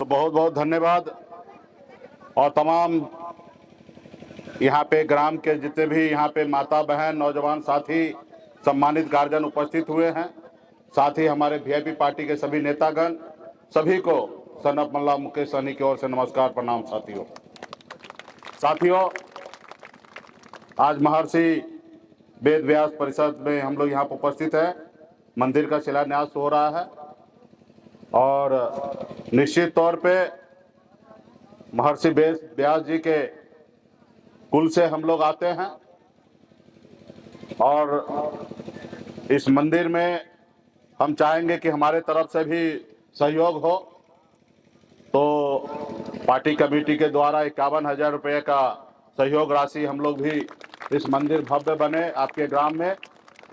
बहुत बहुत धन्यवाद। और तमाम यहाँ पे ग्राम के जितने भी यहाँ पे माता बहन नौजवान साथी सम्मानित गार्जियन उपस्थित हुए हैं, साथ ही हमारे वीआईपी पार्टी के सभी नेतागण, सभी को सनफ मल्ला मुकेश सहनी की ओर से नमस्कार प्रणाम। साथियों, आज महर्षि वेद व्यास परिषद में हम लोग यहाँ पर उपस्थित हैं। मंदिर का शिलान्यास हो रहा है और निश्चित तौर पे महर्षि वेद व्यास जी के कुल से हम लोग आते हैं और इस मंदिर में हम चाहेंगे कि हमारे तरफ से भी सहयोग हो। तो पार्टी कमेटी के द्वारा 51,000 रुपये का सहयोग राशि हम लोग भी इस मंदिर भव्य बने आपके ग्राम में,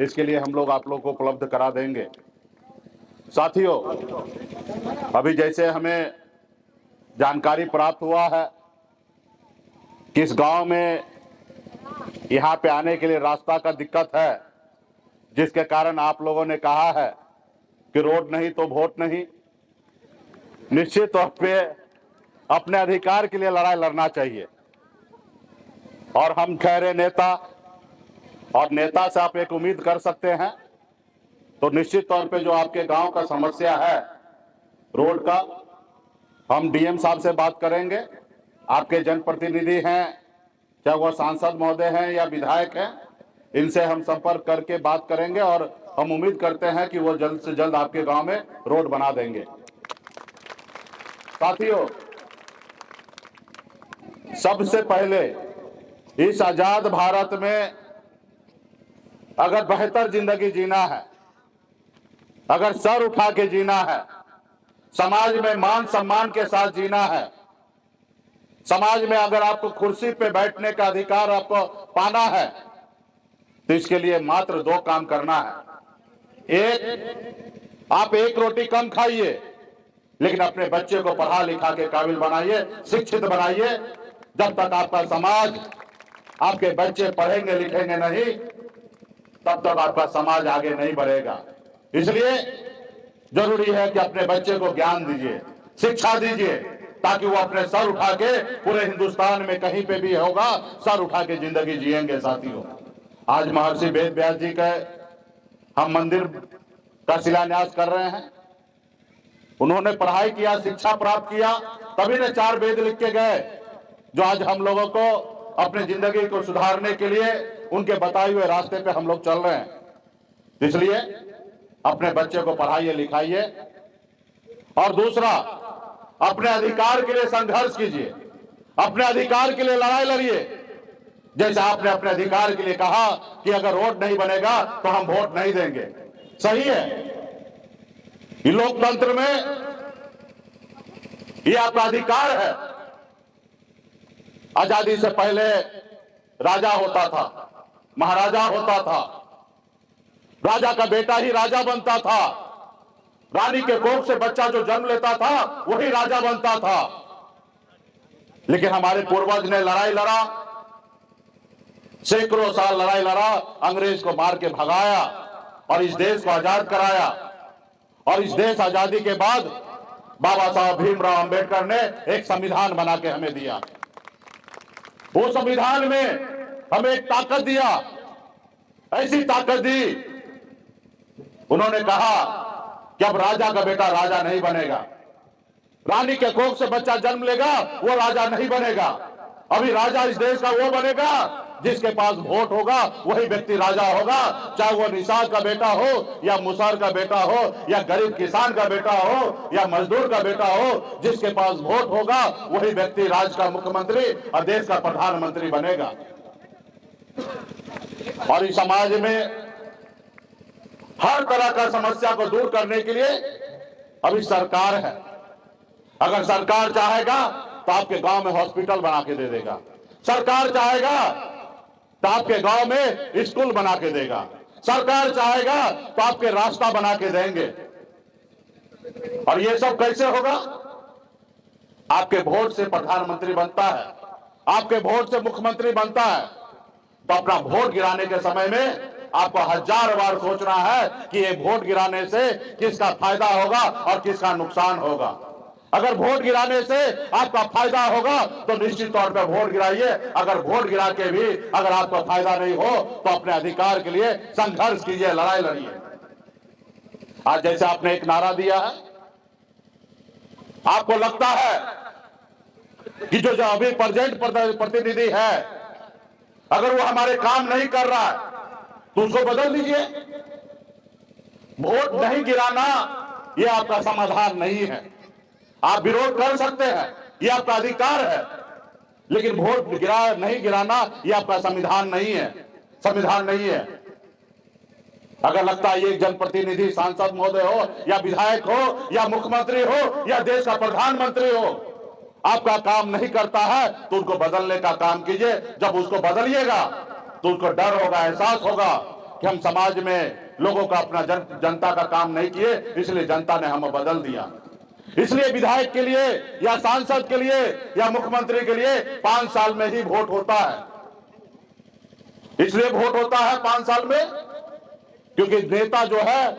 इसके लिए हम लोग आप लोग को उपलब्ध करा देंगे। साथियों, अभी जैसे हमें जानकारी प्राप्त हुआ है कि इस गांव में यहाँ पे आने के लिए रास्ता का दिक्कत है, जिसके कारण आप लोगों ने कहा है कि रोड नहीं तो वोट नहीं। निश्चित तौर पे अपने अधिकार के लिए लड़ाई लड़ना चाहिए और हम ठहरे नेता और नेता से आप एक उम्मीद कर सकते हैं। तो निश्चित तौर पे जो आपके गांव का समस्या है रोड का, हम डीएम साहब से बात करेंगे। आपके जनप्रतिनिधि हैं, चाहे वह सांसद महोदय हैं या विधायक हैं, इनसे हम संपर्क करके बात करेंगे और हम उम्मीद करते हैं कि वो जल्द से जल्द आपके गांव में रोड बना देंगे। साथियों, सबसे पहले इस आजाद भारत में अगर बेहतर जिंदगी जीना है, अगर सर उठा के जीना है, समाज में मान सम्मान के साथ जीना है, समाज में अगर आपको कुर्सी पे बैठने का अधिकार आपको पाना है, तो इसके लिए मात्र 2 काम करना है। एक, आप 1 रोटी कम खाइए, लेकिन अपने बच्चे को पढ़ा लिखा के काबिल बनाइए, शिक्षित बनाइए। जब तक आपका समाज, आपके बच्चे पढ़ेंगे लिखेंगे नहीं, तब तक आपका समाज आगे नहीं बढ़ेगा। इसलिए जरूरी है कि अपने बच्चे को ज्ञान दीजिए, शिक्षा दीजिए, ताकि वो अपने सर उठा के पूरे हिंदुस्तान में कहीं पे भी होगा सर उठा के जिंदगी जिएंगे। साथियों, आज महर्षि वेद व्यास जी का हम मंदिर का शिलान्यास कर रहे हैं। उन्होंने पढ़ाई किया, शिक्षा प्राप्त किया, तभी ने 4 वेद लिख के गए, जो आज हम लोगों को अपने जिंदगी को सुधारने के लिए उनके बताए हुए रास्ते पे हम लोग चल रहे हैं। इसलिए अपने बच्चे को पढ़ाइए लिखाइए और दूसरा, अपने अधिकार के लिए संघर्ष कीजिए, अपने अधिकार के लिए लड़ाई लड़िए। जैसे आपने अपने अधिकार के लिए कहा कि अगर रोड नहीं बनेगा तो हम वोट नहीं देंगे, सही है। ये लोकतंत्र में ये आपका अधिकार है। आजादी से पहले राजा होता था, महाराजा होता था, राजा का बेटा ही राजा बनता था, रानी के कोख से बच्चा जो जन्म लेता था वही राजा बनता था। लेकिन हमारे पूर्वज ने लड़ाई लड़ा, सैकड़ों साल लड़ाई लड़ा, अंग्रेज को मार के भगाया और इस देश को आजाद कराया। और इस देश आजादी के बाद बाबा साहब भीमराव अंबेडकर ने एक संविधान बना के हमें दिया। वो संविधान में हमें एक ताकत दिया, ऐसी ताकत दी, उन्होंने कहा कि अब राजा का बेटा राजा नहीं बनेगा, रानी के कोख से बच्चा जन्म लेगा वो राजा नहीं बनेगा। अभी राजा इस देश का वो बनेगा जिसके पास वोट होगा, वही व्यक्ति राजा होगा। चाहे वो निषाद का बेटा हो या मुसहर का बेटा हो या गरीब किसान का बेटा हो या मजदूर का बेटा हो, जिसके पास वोट होगा वही व्यक्ति राज्य का मुख्यमंत्री और देश का प्रधानमंत्री बनेगा। और इस समाज में हर तरह का समस्या को दूर करने के लिए अभी सरकार है। अगर सरकार चाहेगा तो आपके गांव में हॉस्पिटल बना के दे देगा, सरकार चाहेगा तो आपके गांव में स्कूल बना के देगा, सरकार चाहेगा तो आपके रास्ता बना के देंगे। और ये सब कैसे होगा? आपके वोट से प्रधानमंत्री बनता है, आपके वोट से मुख्यमंत्री बनता है। तो अपना वोट गिराने के समय में आपको 1000 बार सोचना है कि ये वोट गिराने से किसका फायदा होगा और किसका नुकसान होगा। अगर वोट गिराने से आपका फायदा होगा तो निश्चित तौर पर वोट गिराइए। अगर वोट गिरा के भी अगर आपको फायदा नहीं हो तो अपने अधिकार के लिए संघर्ष कीजिए, लड़ाई लड़िए। आज जैसे आपने एक नारा दिया है, आपको लगता है कि जो अभी प्रेजेंट प्रतिनिधि है अगर वो हमारे काम नहीं कर रहा है तो उसको बदल दीजिए। वोट नहीं गिराना ये आपका समाधान नहीं है। आप विरोध कर सकते हैं, ये आपका अधिकार है, लेकिन वोट नहीं गिराना ये आपका संविधान नहीं है, संविधान नहीं है। अगर लगता है ये जनप्रतिनिधि सांसद महोदय हो या विधायक हो या मुख्यमंत्री हो या देश का प्रधानमंत्री हो, आपका काम नहीं करता है तो उनको बदलने का काम कीजिए। जब उसको बदलिएगा तो उसको डर होगा, एहसास होगा कि हम समाज में लोगों का अपना जनता का काम नहीं किए, इसलिए जनता ने हमें बदल दिया। इसलिए विधायक के लिए या सांसद के लिए या मुख्यमंत्री के लिए 5 साल में ही वोट होता है। इसलिए वोट होता है 5 साल में क्योंकि नेता जो है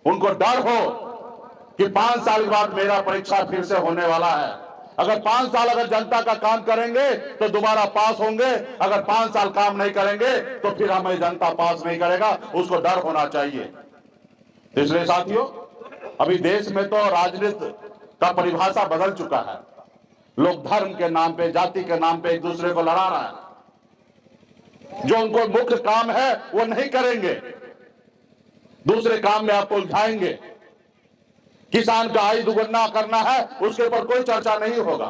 उनको डर हो कि 5 साल के बाद मेरा परीक्षा फिर से होने वाला है। अगर 5 साल अगर जनता का काम करेंगे तो दोबारा पास होंगे, अगर 5 साल काम नहीं करेंगे तो फिर हमें जनता पास नहीं करेगा, उसको डर होना चाहिए। इसलिए साथियों, अभी देश में तो राजनीति का परिभाषा बदल चुका है। लोग धर्म के नाम पे, जाति के नाम पे एक दूसरे को लड़ा रहा है। जो उनको मुख्य काम है वो नहीं करेंगे, दूसरे काम में आपको उलझाएंगे। किसान का आय दुगना करना है, उसके ऊपर कोई चर्चा नहीं होगा।